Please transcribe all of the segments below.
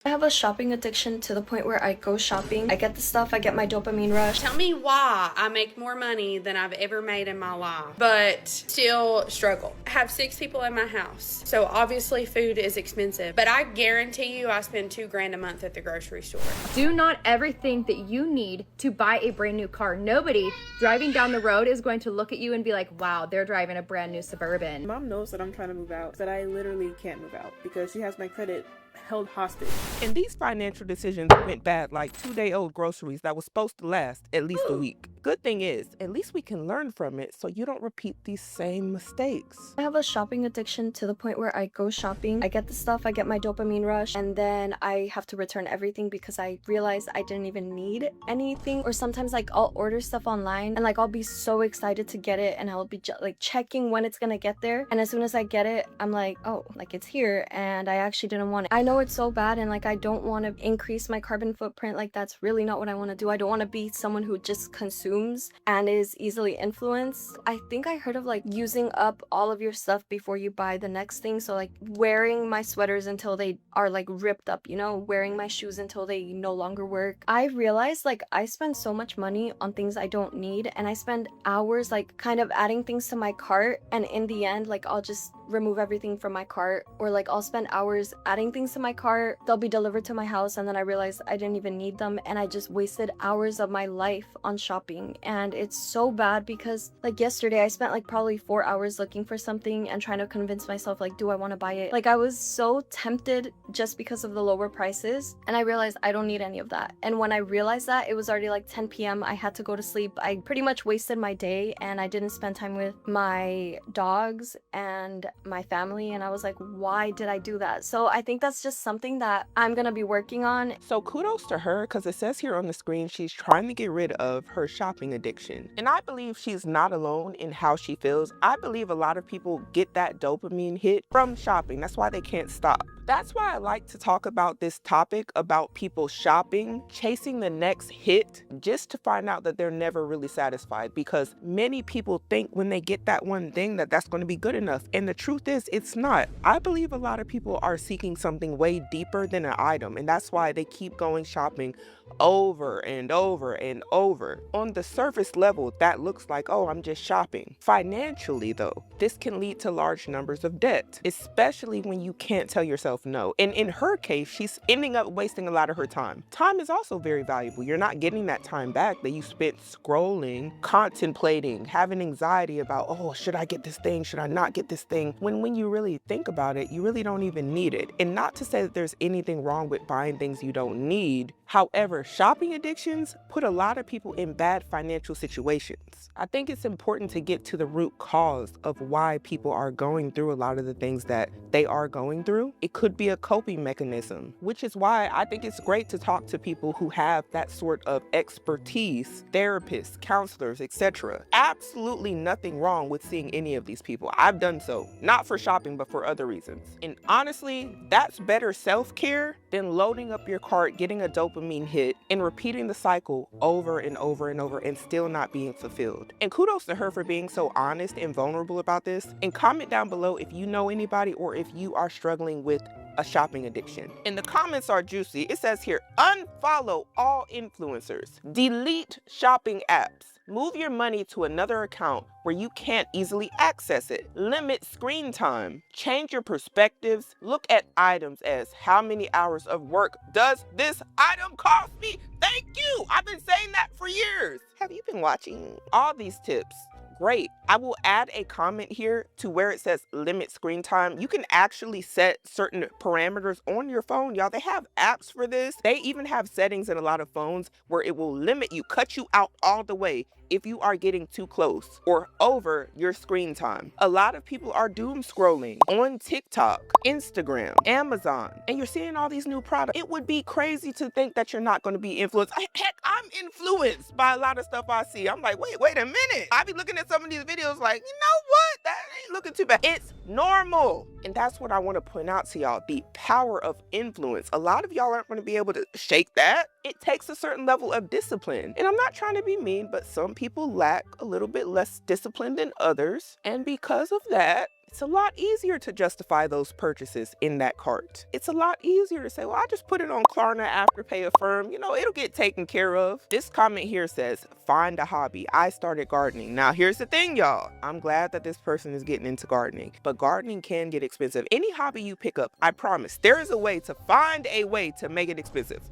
I have a shopping addiction to the point where I go shopping, I get the stuff, I get my dopamine rush. Tell me why I make more money than I've ever made in my life, but still struggle. I have 6 people in my house, so obviously food is expensive, but I guarantee you I spend $2,000 a month at the grocery store. Do not ever think that you need to buy a brand new car. Nobody driving down the road is going to look at you and be like, wow, they're driving a brand new Suburban. Mom knows that I'm trying to move out, but I literally can't move out because she has my credit held hostage. And these financial decisions went bad like 2-day-old groceries that was supposed to last at least a week. Good thing is, at least we can learn from it so you don't repeat these same mistakes. I have a shopping addiction to the point where I go shopping, I get the stuff, I get my dopamine rush, and then I have to return everything because I realize I didn't even need anything. Or sometimes like I'll order stuff online and like I'll be so excited to get it and I'll be like checking when it's gonna get there, and as soon as I get it I'm like, oh, like it's here and I actually didn't want it. I know it's so bad and like I don't want to increase my carbon footprint. Like that's really not what I want to do. I don't want to be someone who just consumes and is easily influenced. I think I heard of like using up all of your stuff before you buy the next thing. So like wearing my sweaters until they are like ripped up, you know, wearing my shoes until they no longer work. I realized like I spend so much money on things I don't need, and I spend hours like kind of adding things to my cart, and in the end like I'll just remove everything from my cart, or like I'll spend hours adding things to my cart, they'll be delivered to my house, and then I realized I didn't even need them, and I just wasted hours of my life on shopping. And it's so bad because like yesterday I spent like probably 4 hours looking for something and trying to convince myself like, do I want to buy it? Like I was so tempted just because of the lower prices, and I realized I don't need any of that. And when I realized that, it was already like 10 p.m. I had to go to sleep. I pretty much wasted my day and I didn't spend time with my dogs and my family, and I was like, why did I do that? So I think that's just something that I'm gonna be working on. So kudos to her, because it says here on the screen she's trying to get rid of her shopping addiction. And I believe she's not alone in how she feels. I believe a lot of people get that dopamine hit from shopping. That's why they can't stop. That's why I like to talk about this topic about people shopping, chasing the next hit, just to find out that they're never really satisfied, because many people think when they get that one thing that that's going to be good enough. And the truth is, it's not. I believe a lot of people are seeking something way deeper than an item, and that's why they keep going shopping over and over and over. On the surface level, that looks like, oh, I'm just shopping. Financially, though, this can lead to large numbers of debt, especially when you can't tell yourself no. And in her case, she's ending up wasting a lot of her time. Time is also very valuable. You're not getting that time back that you spent scrolling, contemplating, having anxiety about, oh, should I get this thing? Should I not get this thing? When you really think about it, you really don't even need it. And not to say that there's anything wrong with buying things you don't need. However, shopping addictions put a lot of people in bad financial situations. I think it's important to get to the root cause of why people are going through a lot of the things that they are going through. It could be a coping mechanism, which is why I think it's great to talk to people who have that sort of expertise, therapists, counselors, etc. Absolutely nothing wrong with seeing any of these people. I've done so, not for shopping, but for other reasons. And honestly, that's better self-care than loading up your cart, getting a dopamine hit, and repeating the cycle over and over and over and still not being fulfilled. And kudos to her for being so honest and vulnerable about this. And comment down below if you know anybody or if you are struggling with a shopping addiction. And the comments are juicy. It says here, unfollow all influencers, delete shopping apps, move your money to another account where you can't easily access it, limit screen time, change your perspectives, look at items as how many hours of work does this item cost me? Thank you. I've been saying that for years. Have you been watching all these tips? Great. I will add a comment here to where it says limit screen time. You can actually set certain parameters on your phone. Y'all, they have apps for this. They even have settings in a lot of phones where it will limit you, cut you out all the way if you are getting too close or over your screen time. A lot of people are doom scrolling on TikTok, Instagram, Amazon, and you're seeing all these new products. It would be crazy to think that you're not going to be influenced. Heck, I'm influenced by a lot of stuff I see. I'm like, wait a minute. I be looking at some of these videos like, you know what? That ain't looking too bad. It's normal. And that's what I want to point out to y'all, the power of influence. A lot of y'all aren't going to be able to shake that. It takes a certain level of discipline. And I'm not trying to be mean, but some people lack a little bit less discipline than others. And because of that, it's a lot easier to justify those purchases in that cart. It's a lot easier to say, well, I just put it on Klarna, Afterpay, Affirm, it'll get taken care of. This comment here says, find a hobby. I started gardening. Now, here's the thing, y'all. I'm glad that this person is getting into gardening, but gardening can get expensive. Any hobby you pick up, I promise, there is a way to find a way to make it expensive.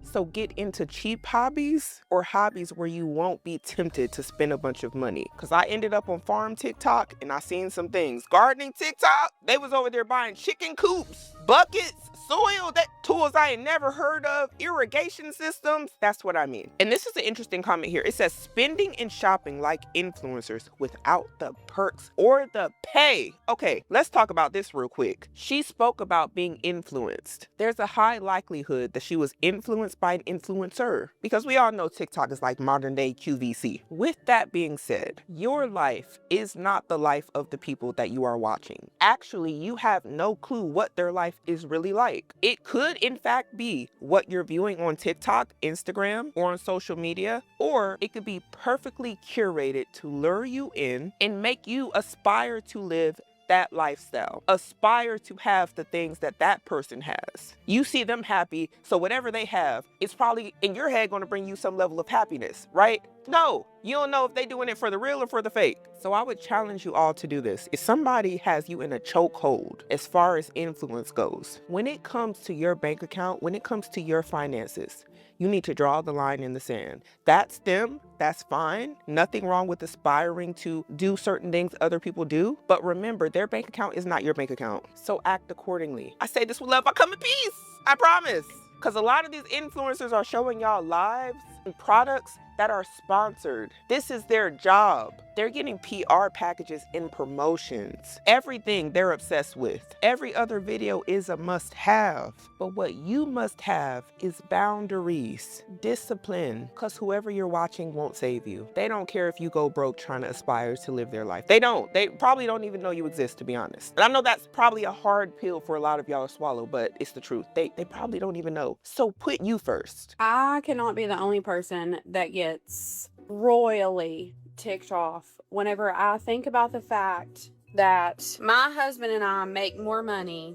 So get into cheap hobbies or hobbies where you won't be tempted to spend a bunch of money. Because I ended up on farm TikTok and I seen some things. Gardening TikTok, they was over there buying chicken coops, buckets, soil, that tools I had never heard of, irrigation systems. That's what I mean. And this is an interesting comment here. It says spending and shopping like influencers without the perks or the pay. Okay, let's talk about this real quick. She spoke about being influenced. There's a high likelihood that she was influenced by an influencer because we all know TikTok is like modern day QVC. With that being said, your life is not the life of the people that you are watching. Actually, you have no clue what their life is really like. It could in fact be what you're viewing on TikTok, Instagram, or on social media, or it could be perfectly curated to lure you in and make you aspire to live that lifestyle, aspire to have the things that that person has. You see them happy, so whatever they have, it's probably in your head going to bring you some level of happiness, right? No, you don't know if they're doing it for the real or for the fake. So I would challenge you all to do this. If somebody has you in a chokehold as far as influence goes, when it comes to your bank account, when it comes to your finances, you need to draw the line in the sand. That's them. That's fine. Nothing wrong with aspiring to do certain things other people do. But remember, their bank account is not your bank account. So act accordingly. I say this with love. I come in peace. I promise. Because a lot of these influencers are showing y'all lives and products that are sponsored. This is their job. They're getting PR packages and promotions. Everything they're obsessed with. Every other video is a must-have. But what you must have is boundaries, discipline, because whoever you're watching won't save you. They don't care if you go broke trying to aspire to live their life. They don't. They probably don't even know you exist, to be honest. And I know that's probably a hard pill for a lot of y'all to swallow, but it's the truth. They probably don't even know. So put you first. I cannot be the only person that gets royally ticked off whenever I think about the fact that my husband and I make more money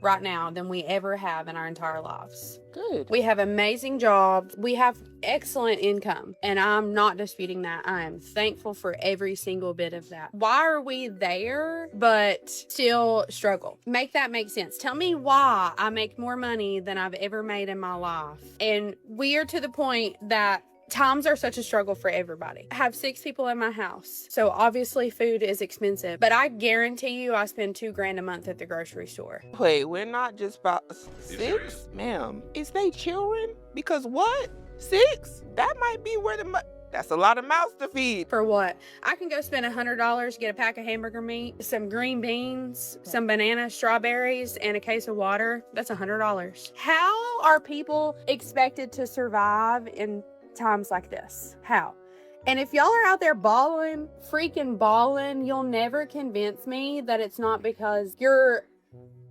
right now, than we ever have in our entire lives. Good. We have amazing jobs. We have excellent income, and I'm not disputing that. I am thankful for every single bit of that. Why are we there but still struggle? Make that make sense. Tell me why I make more money than I've ever made in my life. And we are to the point that times are such a struggle for everybody. I have 6 people in my house, so obviously food is expensive, but I guarantee you I spend $2,000 a month at the grocery store. Wait, we're not just about 6? Ma'am, is they children? Because what? 6? That might be where that's a lot of mouths to feed. For what? I can go spend $100, get a pack of hamburger meat, some green beans, some bananas, strawberries, and a case of water. That's $100. How are people expected to survive in times like this? How? And if y'all are out there freaking balling, you'll never convince me that it's not because you're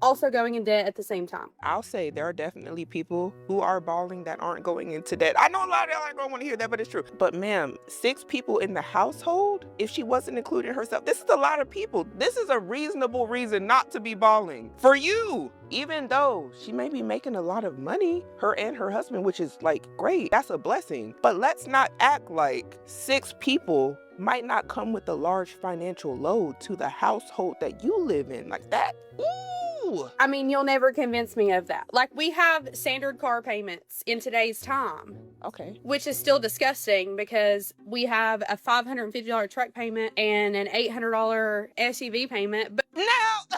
also going in debt at the same time. I'll say there are definitely people who are balling that aren't going into debt. I know a lot of y'all aren't going to want to hear that, but it's true. But ma'am, 6 people in the household, if she wasn't including herself, this is a lot of people. This is a reasonable reason not to be balling for you. Even though she may be making a lot of money, her and her husband, which is like great, that's a blessing. But let's not act like 6 people might not come with a large financial load to the household that you live in like that. Ooh. I mean, you'll never convince me of that. Like, we have standard car payments in today's time. Okay. Which is still disgusting because we have a $550 truck payment and an $800 SUV payment. But now,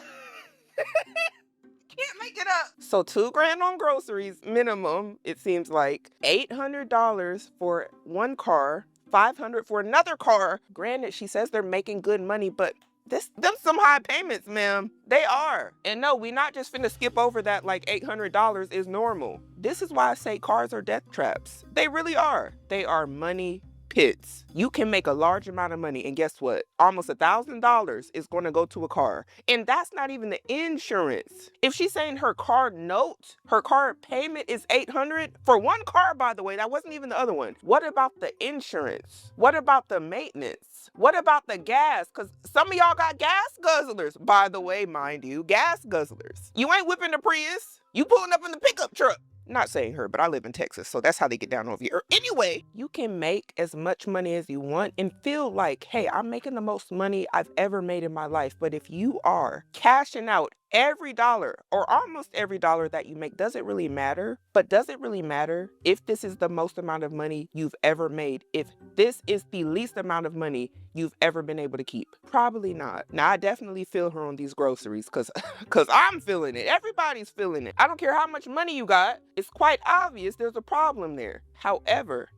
can't make it up. So $2,000 on groceries, minimum, it seems like. $800 for one car, $500 for another car. Granted, she says they're making good money, but them some high payments, ma'am. They are. And no, we not just finna skip over that like $800 is normal. This is why I say cars are death traps. They really are. They are money pits. You can make a large amount of money, and guess what? Almost $1,000 is going to go to a car, and that's not even the insurance. If she's saying her car note, her car payment is $800 for one car, by the way, that wasn't even the other one. What about the insurance? What about the maintenance? What about the gas? Because some of y'all got gas guzzlers, by the way, mind you, gas guzzlers. You ain't whipping the Prius. You pulling up in the pickup truck. Not saying her, but I live in Texas, so that's how they get down over here. Anyway, you can make as much money as you want and feel like, hey, I'm making the most money I've ever made in my life. But if you are cashing out every dollar or almost every dollar that you make, does it really matter? But does it really matter if this is the most amount of money you've ever made? If this is the least amount of money you've ever been able to keep? Probably not. Now, I definitely feel her on these groceries because I'm feeling it. Everybody's feeling it. I don't care how much money you got. It's quite obvious there's a problem there. However,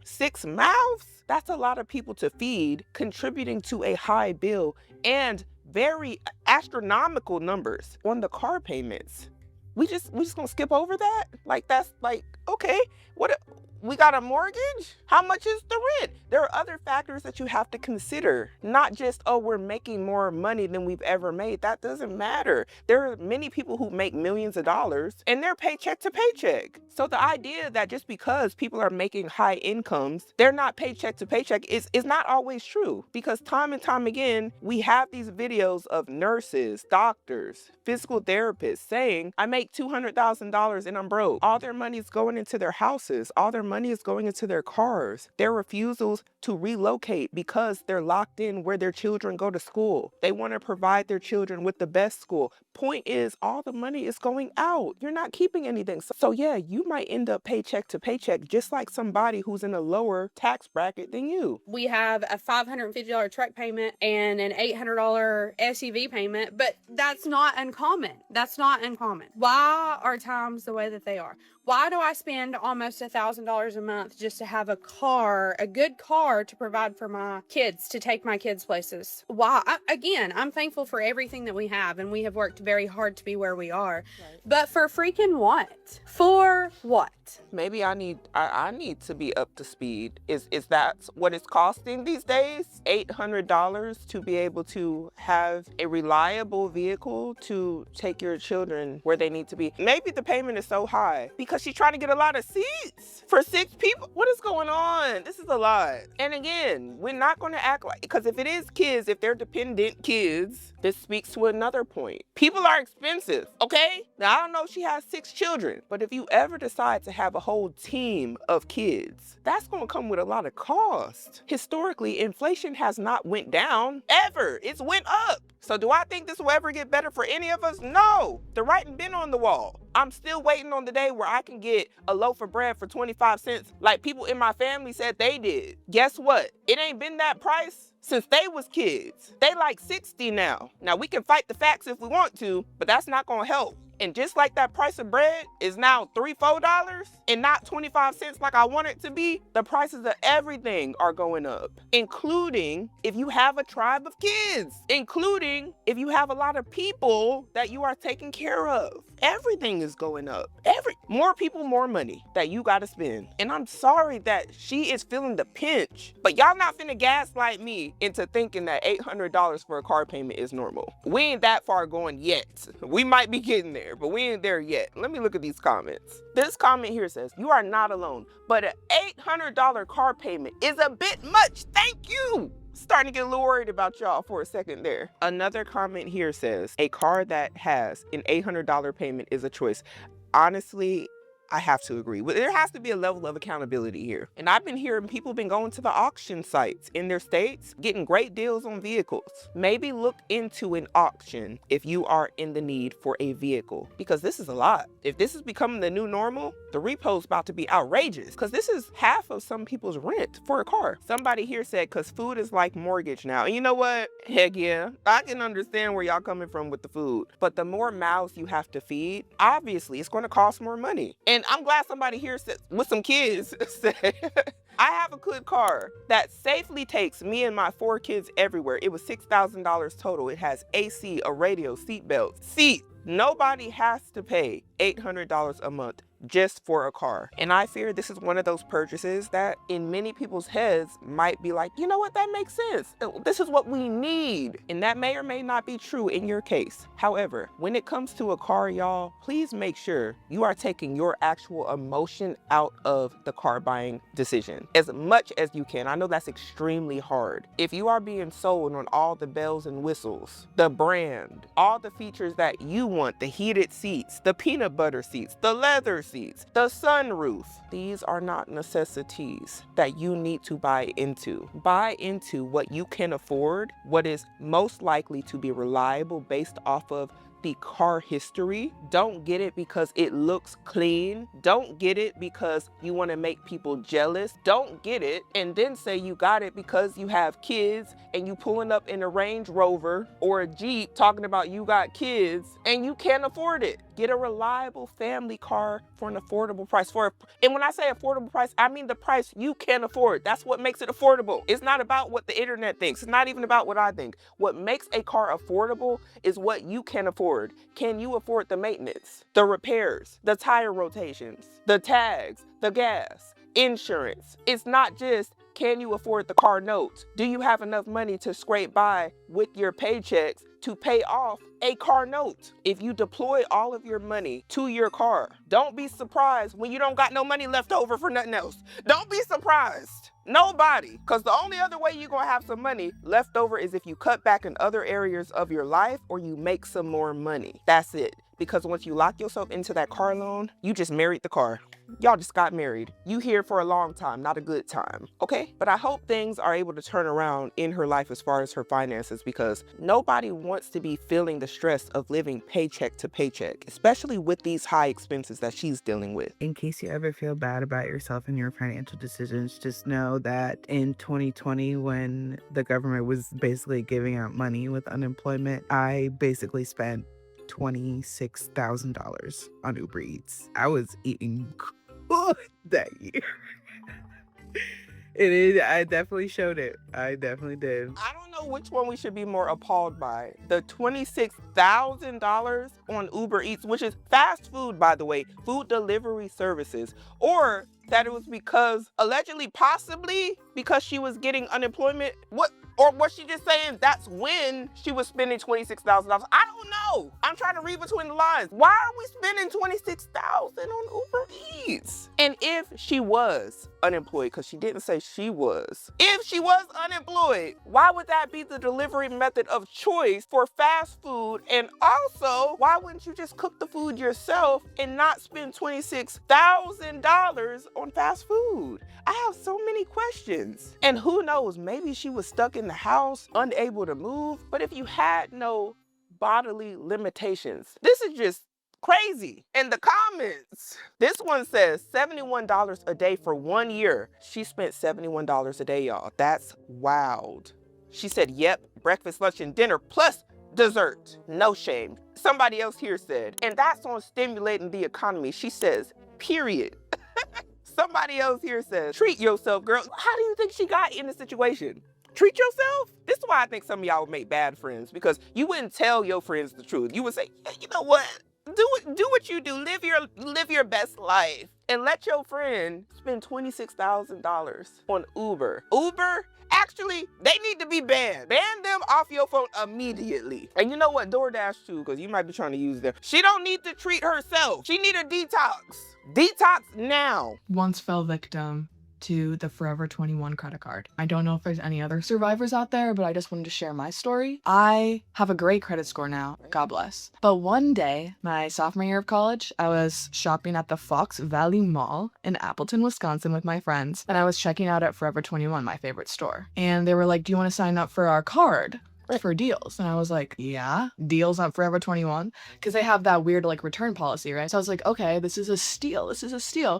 6 mouths? That's a lot of people to feed, contributing to a high bill and very astronomical numbers on the car payments. We just gonna skip over that? Like, that's like, okay, what? We got a mortgage? How much is the rent? There are other factors that you have to consider. Not just, oh, we're making more money than we've ever made. That doesn't matter. There are many people who make millions of dollars and they're paycheck to paycheck. So the idea that just because people are making high incomes, they're not paycheck to paycheck is not always true. Because time and time again, we have these videos of nurses, doctors, physical therapists saying, I make $200,000 and I'm broke. All their money is going into their houses. All their money is going into their cars. Their refusals to relocate because they're locked in where their children go to school. They want to provide their children with the best school. Point is, all the money is going out. You're not keeping anything. So yeah, you might end up paycheck to paycheck, just like somebody who's in a lower tax bracket than you. We have a $550 truck payment and an $800 SUV payment, but that's not uncommon. That's not uncommon. Why are times the way that they are? Why do I spend almost $1,000 a month just to have a car, a good car to provide for my kids, to take my kids places? Why? Again, I'm thankful for everything that we have, and we have worked very hard to be where we are. Right. But for freaking what? For what? Maybe I need to be up to speed. Is that what it's costing these days? $800 to be able to have a reliable vehicle to take your children where they need to be. Maybe the payment is so high because she's trying to get a lot of seats for 6 people. What is going on? This is a lot. And again, we're not going to act like, because if it is kids, if they're dependent kids, this speaks to another point. People are expensive, okay? Now, I don't know if she has 6 children, but if you ever decide to have a whole team of kids, that's going to come with a lot of cost. Historically, inflation has not went down ever. It's went up. So do I think this will ever get better for any of us? No. The writing been on the wall. I'm still waiting on the day where I can get a loaf of bread for 25 cents like people in my family said they did. Guess what? It ain't been that price since they was kids. They like 60 now. Now we can fight the facts if we want to, but that's not gonna help. And just like that price of bread is now $3, $4 and not 25 cents like I want it to be, the prices of everything are going up, including if you have a tribe of kids, including if you have a lot of people that you are taking care of. Everything is going up. More people, more money that you gotta spend. And I'm sorry that she is feeling the pinch, but y'all not finna gaslight me into thinking that $800 for a car payment is normal. We ain't that far going yet. We might be getting there, but we ain't there yet. Let me look at these comments. This comment here says, you are not alone, but an $800 car payment is a bit much. Thank you. Starting to get a little worried about y'all for a second there. Another comment here says, a car that has an $800 payment is a choice. Honestly, I have to agree. There has to be a level of accountability here. And I've been hearing people been going to the auction sites in their states, getting great deals on vehicles. Maybe look into an auction if you are in the need for a vehicle, because this is a lot. If this is becoming the new normal, the repo's about to be outrageous, because this is half of some people's rent for a car. Somebody here said, because food is like mortgage now. And you know what? Heck yeah, I can understand where y'all coming from with the food. But the more mouths you have to feed, obviously it's going to cost more money. And I'm glad somebody here said, with some kids said, I have a good car that safely takes me and my 4 kids everywhere. It was $6,000 total. It has AC, a radio, seat belts, seat. Nobody has to pay $800 a month just for a car. And I fear this is one of those purchases that in many people's heads might be like, you know what, that makes sense. This is what we need. And that may or may not be true in your case. However, when it comes to a car, y'all, please make sure you are taking your actual emotion out of the car buying decision as much as you can. I know that's extremely hard. If you are being sold on all the bells and whistles, the brand, all the features that you want, the heated seats, the peanut butter seats, the leather seats, the sunroof, these are not necessities that you need to buy into. Buy into what you can afford, what is most likely to be reliable based off of the car history. Don't get it because it looks clean. Don't get it because you want to make people jealous. Don't get it and then say you got it because you have kids and you pulling up in a Range Rover or a Jeep talking about you got kids and you can't afford it. Get a reliable family car for an affordable price. And when I say affordable price, I mean the price you can afford. That's what makes it affordable. It's not about what the internet thinks. It's not even about what I think. What makes a car affordable is what you can afford. Can you afford the maintenance, the repairs, the tire rotations, the tags, the gas, insurance? It's not just, can you afford the car note? Do you have enough money to scrape by with your paychecks to pay off a car note? If you deploy all of your money to your car, don't be surprised when you don't got no money left over for nothing else. Don't be surprised. Nobody. Because the only other way you're going to have some money left over is if you cut back in other areas of your life or you make some more money. That's it. Because once you lock yourself into that car loan, you just married the car. Y'all just got married. You here for a long time, not a good time, okay? But I hope things are able to turn around in her life as far as her finances, because nobody wants to be feeling the stress of living paycheck to paycheck, especially with these high expenses that she's dealing with. In case you ever feel bad about yourself and your financial decisions, just know that in 2020, when the government was basically giving out money with unemployment, I basically spent $26,000 on Uber Eats. I was eating good that year. I definitely showed it. I definitely did. I don't know which one we should be more appalled by. The $26,000 on Uber Eats, which is fast food, by the way, food delivery services, or that it was because, allegedly, possibly because she was getting unemployment. Or was she just saying that's when she was spending $26,000? I don't know. I'm trying to read between the lines. Why are we spending $26,000 on Uber Eats? And if she was unemployed, because she didn't say she was, if she was unemployed, why would that be the delivery method of choice for fast food? And also, why wouldn't you just cook the food yourself and not spend $26,000 on fast food? I have so many questions. And who knows, maybe she was stuck in the house, unable to move. But if you had no bodily limitations, this is just crazy. In the comments, this one says $71 a day for 1 year. She spent $71 a day, y'all. That's wild. She said, yep, breakfast, lunch, and dinner plus dessert. No shame. Somebody else here said, and that's on stimulating the economy. She says, period. Somebody else here says, treat yourself, girl. How do you think she got in this situation? Treat yourself? This is why I think some of y'all would make bad friends, because you wouldn't tell your friends the truth. You would say, yeah, you know what? Do what you do. Live your best life. And let your friend spend $26,000 on Uber. Uber, actually, they need to be banned. Ban them off your phone immediately. And you know what? DoorDash too, because you might be trying to use them. She don't need to treat herself. She need a detox. Detox now. Once fell victim to the Forever 21 credit card. I don't know if there's any other survivors out there, but I just wanted to share my story. I have a great credit score now, God bless. But one day, my sophomore year of college, I was shopping at the Fox Valley Mall in Appleton, Wisconsin with my friends, and I was checking out at Forever 21, my favorite store. And they were like, do you want to sign up for our card for deals? And I was like, yeah, deals on Forever 21, because they have that weird like return policy, right? So I was like, okay, this is a steal.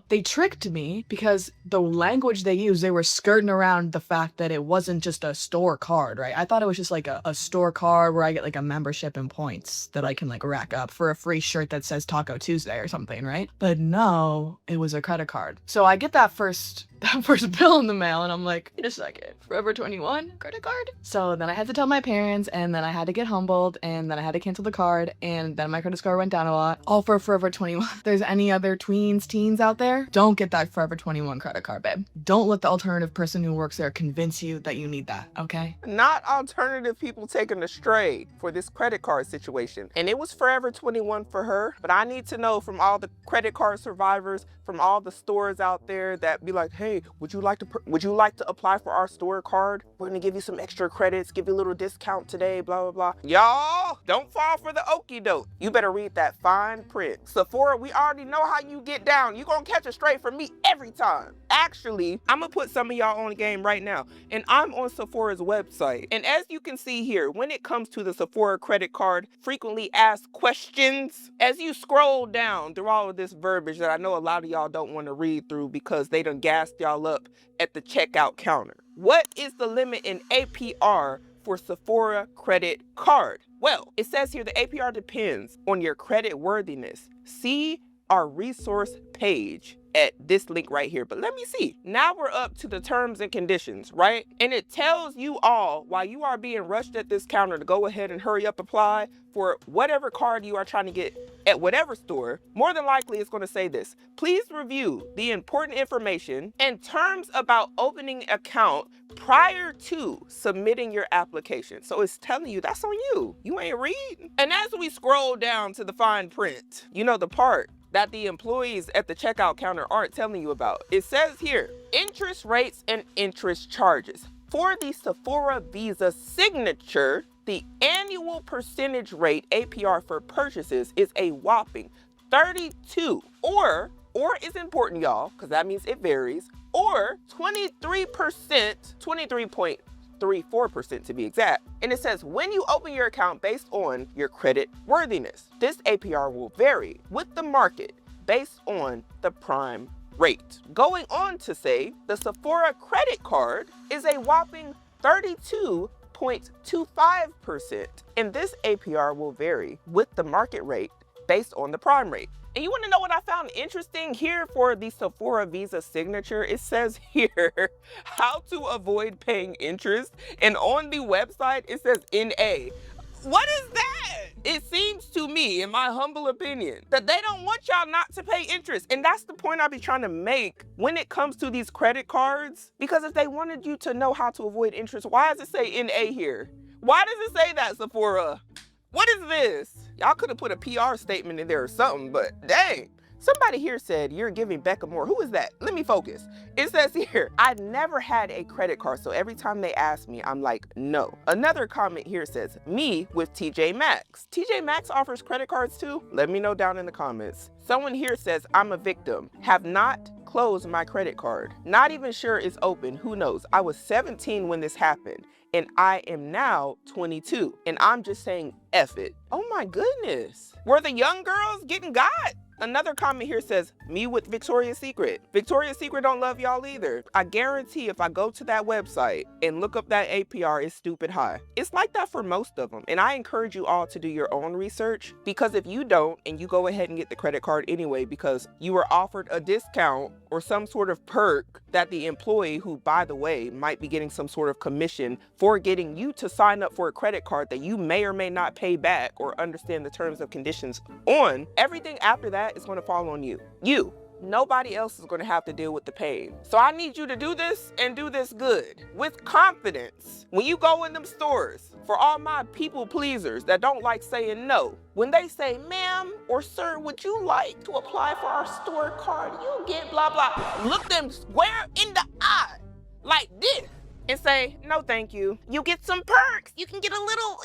They tricked me because the language they used, they were skirting around the fact that it wasn't just a store card, right? I thought it was just like a store card where I get like a membership and points that I can like rack up for a free shirt that says Taco Tuesday or something, right? But no, it was a credit card. So I get that first that first bill in the mail, and I'm like, wait a second, Forever 21 credit card? So then I had to tell my parents, and then I had to get humbled, and then I had to cancel the card, and then my credit score went down a lot, all for Forever 21. If there's any other teens out there, don't get that Forever 21 credit card, babe. Don't let the alternative person who works there convince you that you need that, okay? Not alternative people taken astray for this credit card situation. And it was Forever 21 for her, but I need to know from all the credit card survivors, from all the stores out there that be like, hey, would you like to apply for our store card? We're gonna give you some extra credits, give you a little discount today, blah, blah, blah. Y'all, don't fall for the okie doke. You better read that fine print. Sephora, we already know how you get down. You gonna catch a stray from me every time. Actually, I'm gonna put some of y'all on the game right now. And I'm on Sephora's website. And as you can see here, when it comes to the Sephora credit card frequently asked questions, as you scroll down through all of this verbiage that I know a lot of y'all don't want to read through because they done gassed y'all up at the checkout counter. What is the limit in APR for Sephora credit card? Well, it says here the APR depends on your credit worthiness. See our resource page at this link right here. But let me see. Now we're up to the terms and conditions, right? And it tells you all, while you are being rushed at this counter to go ahead and hurry up apply for whatever card you are trying to get at whatever store, more than likely it's going to say this. Please review the important information and terms about opening account prior to submitting your application. So it's telling you that's on you. You ain't read. And as we scroll down to the fine print, you know, the part that the employees at the checkout counter aren't telling you about. It says here, interest rates and interest charges. For the Sephora Visa Signature, the annual percentage rate APR for purchases is a whopping 32, or is important, y'all, because that means it varies, or 23%, 23.34% to be exact. And it says when you open your account based on your credit worthiness, this APR will vary with the market based on the prime rate. Going on to say the Sephora credit card is a whopping 32.25%, and this APR will vary with the market rate based on the prime rate. And you want to know what I found interesting here for the Sephora Visa Signature? It says here how to avoid paying interest, and on the website it says NA. What is that? It seems to me, in my humble opinion, that they don't want y'all not to pay interest. And that's the point I be trying to make when it comes to these credit cards. Because if they wanted you to know how to avoid interest, why does it say NA here? Why does it say that, Sephora? What is this? Y'all could have put a PR statement in there or something, but dang. Somebody here said, you're giving Becca more. Who is that? Let me focus. It says here, I've never had a credit card, so every time they ask me, I'm like, no. Another comment here says, me with TJ Maxx. TJ Maxx offers credit cards too? Let me know down in the comments. Someone here says, I'm a victim. Have not closed my credit card. Not even sure it's open. Who knows? I was 17 when this happened, and I am now 22. And I'm just saying, F it. Oh my goodness. Were the young girls getting got? Another comment here says, me with Victoria's Secret. Victoria's Secret don't love y'all either. I guarantee if I go to that website and look up that APR, it's stupid high. It's like that for most of them. And I encourage you all to do your own research, because if you don't and you go ahead and get the credit card anyway because you were offered a discount or some sort of perk that the employee, who by the way might be getting some sort of commission for getting you to sign up for a credit card that you may or may not pay back or understand the terms and conditions on, everything after that is going to fall on you. Nobody else is going to have to deal with the pain. So I need you to do this and do this good with confidence. When you go in them stores, for all my people pleasers that don't like saying no, when they say, ma'am or sir, would you like to apply for our store card? You get blah, blah. Look them square in the eye like this and say, no, thank you. You get some perks. You can get a little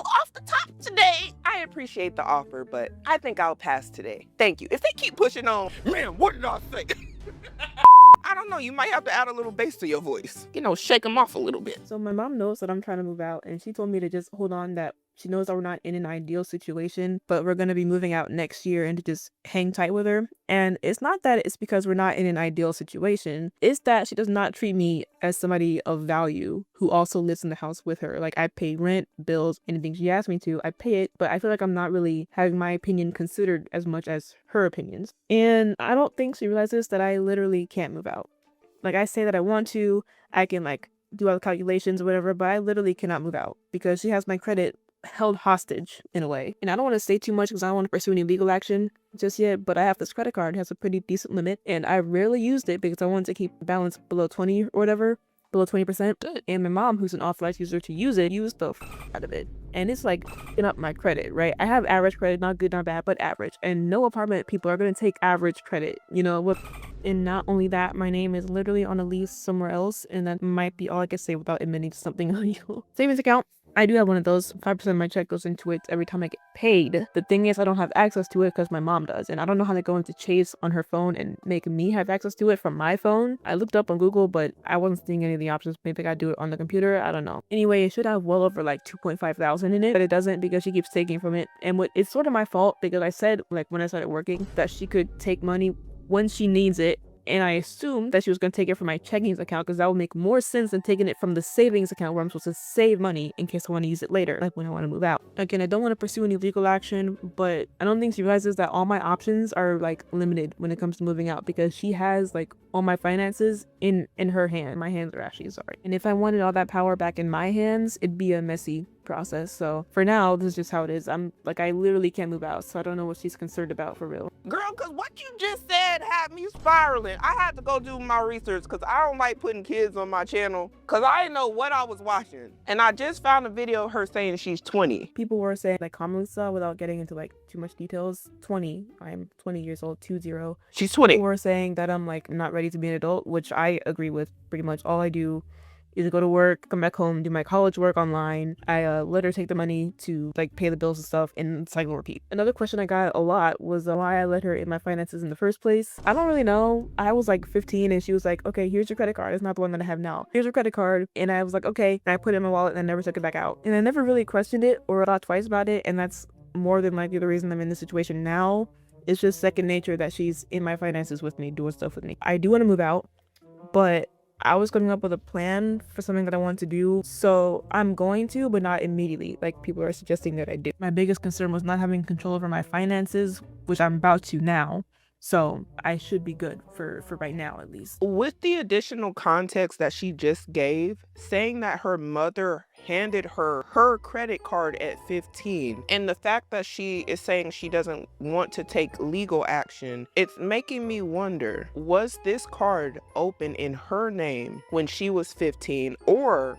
off the top today. I appreciate the offer, but I think I'll pass today. Thank you. If they keep pushing on, man, what did I say? I don't know, you might have to add a little bass to your voice. You know, shake them off a little bit. So my mom knows that I'm trying to move out, and she told me to just hold on, that she knows that we're not in an ideal situation, but we're going to be moving out next year, and to just hang tight with her. And it's not that it's because we're not in an ideal situation. It's that she does not treat me as somebody of value who also lives in the house with her. Like, I pay rent, bills, anything she asks me to, I pay it, but I feel like I'm not really having my opinion considered as much as her opinions. And I don't think she realizes that I literally can't move out. Like, I say that I want to, I can like do all the calculations or whatever, but I literally cannot move out because she has my credit held hostage in a way. And I don't want to say too much because I don't want to pursue any legal action just yet, but I have this credit card, it has a pretty decent limit, and I rarely used it because I wanted to keep the balance below 20 or whatever, below 20%. And my mom, who's an authorized user to use it, used the out of it. And it's like getting up my credit, right? I have average credit, not good, not bad, but average. And no apartment people are going to take average credit, you know what? And not only that, my name is literally on a lease somewhere else, and that might be all I could say without admitting to something illegal. Savings account. I do have one of those. 5% of my check goes into it every time I get paid. The thing is, I don't have access to it because my mom does. And I don't know how to go into Chase on her phone and make me have access to it from my phone. I looked up on Google, but I wasn't seeing any of the options. Maybe I gotta do it on the computer. I don't know. Anyway, it should have well over like 2.5 thousand in it, but it doesn't because she keeps taking from it. And it's sort of my fault because I said, like, when I started working, that she could take money when she needs it. And I assumed that she was going to take it from my checking account because that would make more sense than taking it from the savings account where I'm supposed to save money in case I want to use it later, like when I want to move out. Again, I don't want to pursue any legal action, but I don't think she realizes that all my options are like limited when it comes to moving out because she has like all my finances in her hand. My hands are actually sorry. And if I wanted all that power back in my hands, it'd be a messy process. So for now, this is just how it is. I'm like, I literally can't move out, so I don't know what she's concerned about for real. Girl, because what you just said had me spiraling. I had to go do my research because I don't like putting kids on my channel because I didn't know what I was watching. And I just found a video of her saying she's 20. People were saying, like, commonly saw, without getting into like too much details, 20. I'm 20 years old, 20. She's 20. People were saying that I'm like not ready to be an adult, which I agree with pretty much. All I do is go to work, come back home, do my college work online. I let her take the money to like pay the bills and stuff, and cycle repeat. Another question I got a lot was why I let her in my finances in the first place. I don't really know. I was like 15 and she was like, okay, here's your credit card. It's not the one that I have now. Here's your credit card. And I was like, okay. And I put it in my wallet and I never took it back out. And I never really questioned it or thought twice about it. And that's more than likely the reason I'm in this situation now. It's just second nature that she's in my finances with me, doing stuff with me. I do want to move out, but I was coming up with a plan for something that I want to do, so I'm going to, but not immediately, like people are suggesting that I do. My biggest concern was not having control over my finances, which I'm about to now, so I should be good for right now at least. With the additional context that she just gave, saying that her mother handed her credit card at 15, and the fact that she is saying she doesn't want to take legal action, it's making me wonder, was this card open in her name when she was 15, or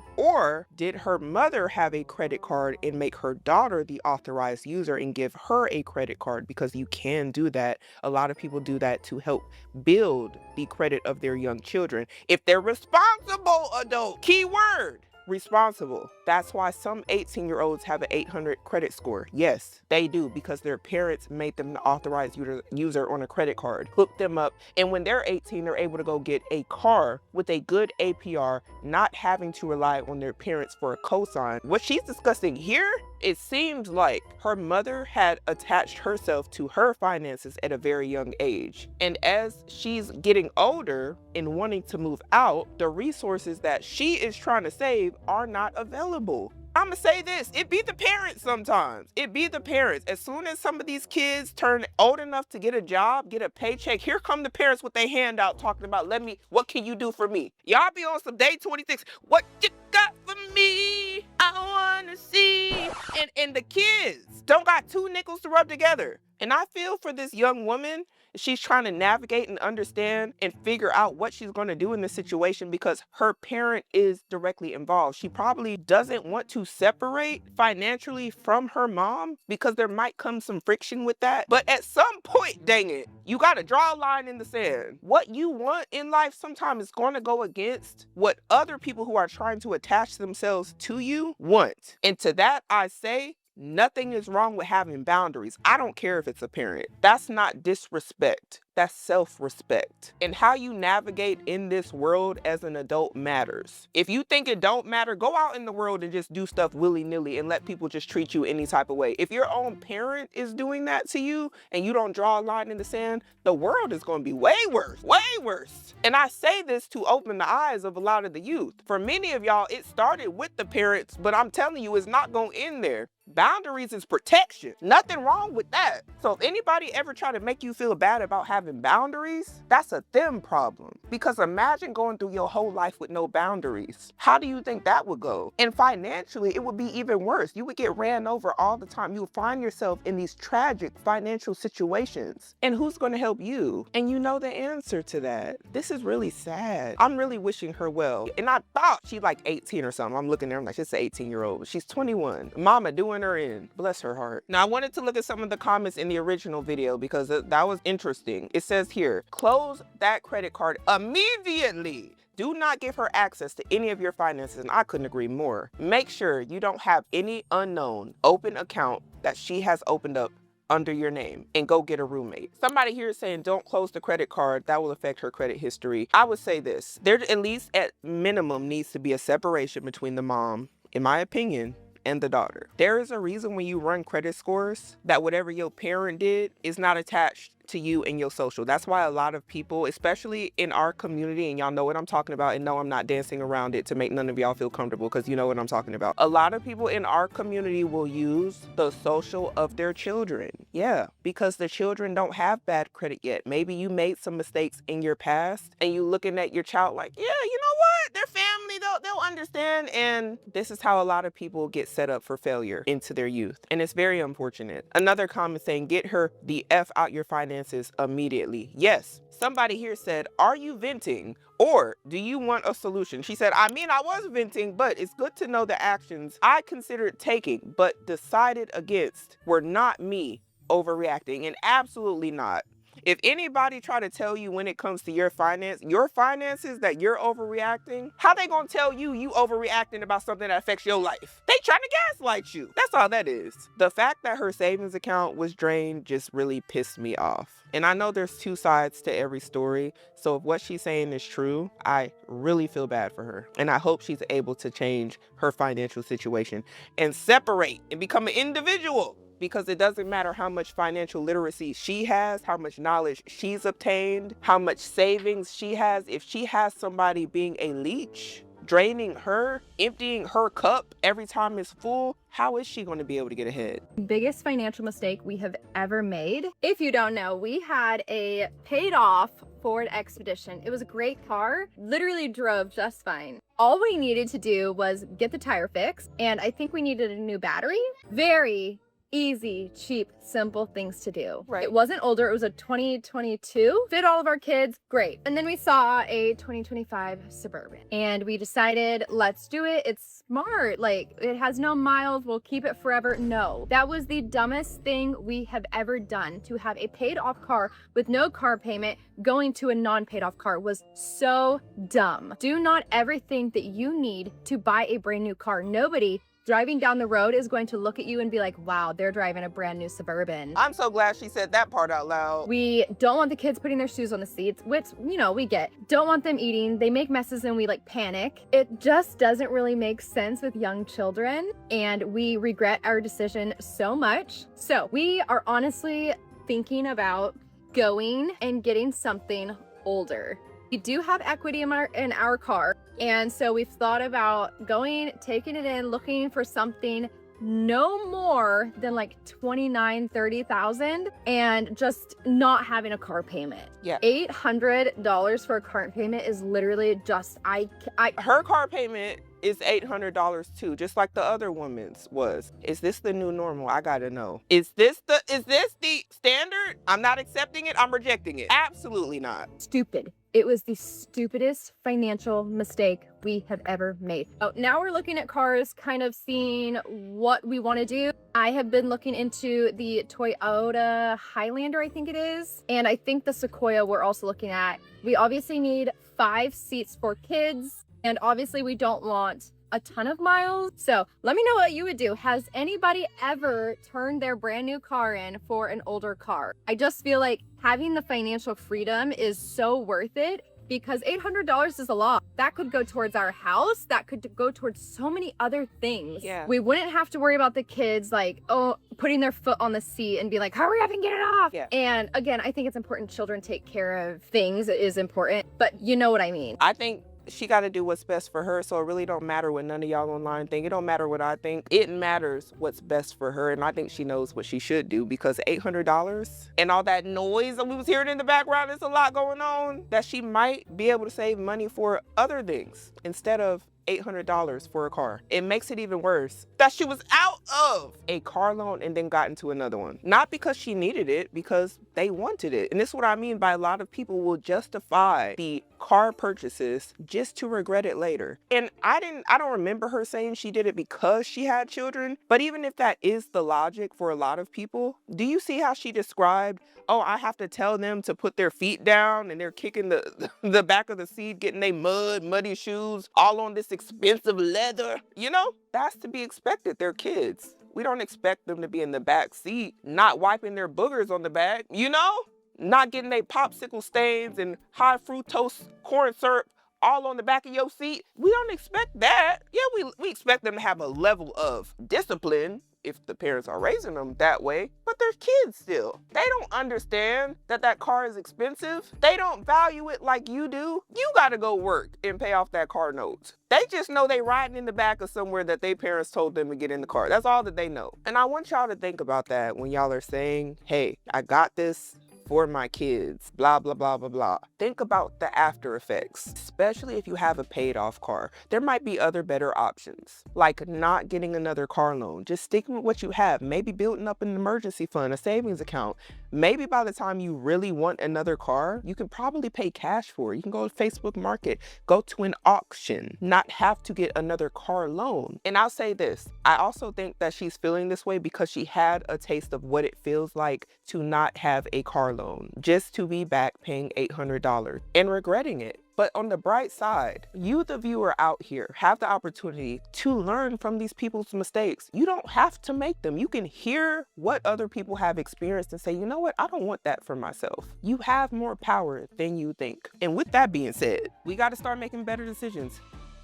did her mother have a credit card and make her daughter the authorized user and give her a credit card? Because you can do that. A lot of people do that to help build the credit of their young children if they're responsible adult. Keyword responsible. That's why some 18-year-olds have an 800 credit score. Yes, they do, because their parents made them the authorized user on a credit card, hooked them up, and when they're 18, they're able to go get a car with a good APR, not having to rely on their parents for a cosign. What she's discussing here, it seems like her mother had attached herself to her finances at a very young age. And as she's getting older and wanting to move out, the resources that she is trying to save are not available. I'm gonna say this, it be the parents sometimes. It be the parents. As soon as some of these kids turn old enough to get a job, get a paycheck, here come the parents with their hand out talking about, what can you do for me? Y'all be on some day 26, what you got for me? I wanna see. And the kids don't got two nickels to rub together. And I feel for this young woman, she's trying to navigate and understand and figure out what she's going to do in this situation because her parent is directly involved. She probably doesn't want to separate financially from her mom because there might come some friction with that. But at some point, dang it, you got to draw a line in the sand. What you want in life sometimes is going to go against what other people who are trying to attach themselves to you want. And to that, I say, nothing is wrong with having boundaries. I don't care if it's a parent. That's not disrespect. That's self-respect. And how you navigate in this world as an adult matters. If you think it don't matter, go out in the world and just do stuff willy-nilly and let people just treat you any type of way. If your own parent is doing that to you and you don't draw a line in the sand, the world is going to be way worse, way worse. And I say this to open the eyes of a lot of the youth. For many of y'all, it started with the parents, but I'm telling you, it's not going to end there. Boundaries is protection. Nothing wrong with that. So if anybody ever try to make you feel bad about having having boundaries, that's a them problem. Because imagine going through your whole life with no boundaries. How do you think that would go? And financially, it would be even worse. You would get ran over all the time. You would find yourself in these tragic financial situations. And who's going to help you? And you know the answer to that. This is really sad. I'm really wishing her well. And I thought she's like 18 or something. I'm looking at her, I'm like, she's an 18-year-old, but she's 21. Mama doing her in. Bless her heart. Now, I wanted to look at some of the comments in the original video because that was interesting. It says here, close that credit card immediately. Do not give her access to any of your finances, and I couldn't agree more. Make sure you don't have any unknown open account that she has opened up under your name, and go get a roommate. Somebody here is saying don't close the credit card, that will affect her credit history. I would say this, there at least at minimum needs to be a separation between the mom, in my opinion, and the daughter. There is a reason when you run credit scores that whatever your parent did is not attached to you and your social. That's why a lot of people, especially in our community, and y'all know what I'm talking about, and no, I'm not dancing around it to make none of y'all feel comfortable because you know what I'm talking about. A lot of people in our community will use the social of their children. Yeah, because the children don't have bad credit yet. Maybe you made some mistakes in your past and you looking at your child like, yeah, you know what? Their family, they'll understand. And this is how a lot of people get set up for failure into their youth. And it's very unfortunate. Another comment saying, get her the F out your finances immediately. Yes, somebody here said, are you venting or do you want a solution? She said, I was venting, but it's good to know the actions I considered taking, but decided against were not me overreacting, and absolutely not. If anybody try to tell you when it comes to your finances that you're overreacting, how they gonna tell you overreacting about something that affects your life? They trying to gaslight you. That's all that is. The fact that her savings account was drained just really pissed me off. And I know there's two sides to every story, so if what she's saying is true, I really feel bad for her. And I hope she's able to change her financial situation and separate and become an individual. Because it doesn't matter how much financial literacy she has, how much knowledge she's obtained, how much savings she has. If she has somebody being a leech, draining her, emptying her cup every time it's full, how is she going to be able to get ahead? Biggest financial mistake we have ever made. If you don't know, we had a paid off Ford Expedition. It was a great car, literally drove just fine. All we needed to do was get the tire fixed, and I think we needed a new battery. Very easy, cheap, simple things to do. Right. It wasn't older, it was a 2022. Fit all of our kids, great. And then we saw a 2025 Suburban and we decided, let's do it. It's smart, like it has no miles, we'll keep it forever. No, that was the dumbest thing we have ever done. To have a paid off car with no car payment going to a non-paid off car was so dumb. Do not ever think that you need to buy a brand new car. Nobody driving down the road is going to look at you and be like, wow, they're driving a brand new Suburban. I'm so glad she said that part out loud. We don't want the kids putting their shoes on the seats, which, you know, we get. Don't want them eating. They make messes and we like panic. It just doesn't really make sense with young children, and we regret our decision so much. So we are honestly thinking about going and getting something older. We do have equity in our car, and so we've thought about going, taking it in, looking for something no more than like 29, 30,000, and just not having a car payment. Yeah. $800 for a car payment is literally just, her car payment is $800 too, just like the other woman's was. Is this the new normal? I gotta know. Is this the standard? I'm not accepting it. I'm rejecting it. Absolutely not. Stupid. It was the stupidest financial mistake we have ever made. Oh, now we're looking at cars, kind of seeing what we want to do. I have been looking into the Toyota Highlander, I think it is. And I think the Sequoia we're also looking at. We obviously need 5 seats for kids. And obviously we don't want a ton of miles. So let me know what you would do. Has anybody ever turned their brand new car in for an older car? I just feel like having the financial freedom is so worth it, because $800 is a lot. That could go towards our house. That could go towards so many other things. Yeah. We wouldn't have to worry about the kids like, oh, putting their foot on the seat and be like, hurry up and get it off. Yeah. And again, I think it's important children take care of things. It is important, but you know what I mean. I think she got to do what's best for her. So it really don't matter what none of y'all online think. It don't matter what I think. It matters what's best for her. And I think she knows what she should do, because $800 and all that noise that we was hearing in the background, there's a lot going on that she might be able to save money for other things instead of $800 for a car. It makes it even worse that she was out of a car loan and then got into another one. Not because she needed it, because they wanted it. And this is what I mean by a lot of people will justify the car purchases just to regret it later. And I don't remember her saying she did it because she had children, but even if that is the logic for a lot of people, do you see how she described, oh, I have to tell them to put their feet down and they're kicking the back of the seat, getting they muddy shoes, all on this expensive leather. You know, that's to be expected. They're kids. We don't expect them to be in the back seat, not wiping their boogers on the back, you know? Not getting they popsicle stains and high fructose corn syrup all on the back of your seat. We don't expect that. Yeah, we expect them to have a level of discipline if the parents are raising them that way, but they're kids still. They don't understand that that car is expensive. They don't value it like you do. You gotta go work and pay off that car note. They just know they riding in the back of somewhere that their parents told them to get in the car. That's all that they know. And I want y'all to think about that when y'all are saying, hey, I got this for my kids, blah, blah, blah, blah, blah. Think about the after effects, especially if you have a paid off car. There might be other better options, like not getting another car loan, just sticking with what you have, maybe building up an emergency fund, a savings account. Maybe by the time you really want another car, you can probably pay cash for it. You can go to Facebook Market, go to an auction, not have to get another car loan. And I'll say this, I also think that she's feeling this way because she had a taste of what it feels like to not have a car loan, just to be back paying $800 and regretting it. But on the bright side, you, the viewer out here, have the opportunity to learn from these people's mistakes. You don't have to make them. You can hear what other people have experienced and say, you know what, I don't want that for myself. You have more power than you think. And with that being said, we got to start making better decisions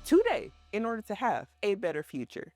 today in order to have a better future.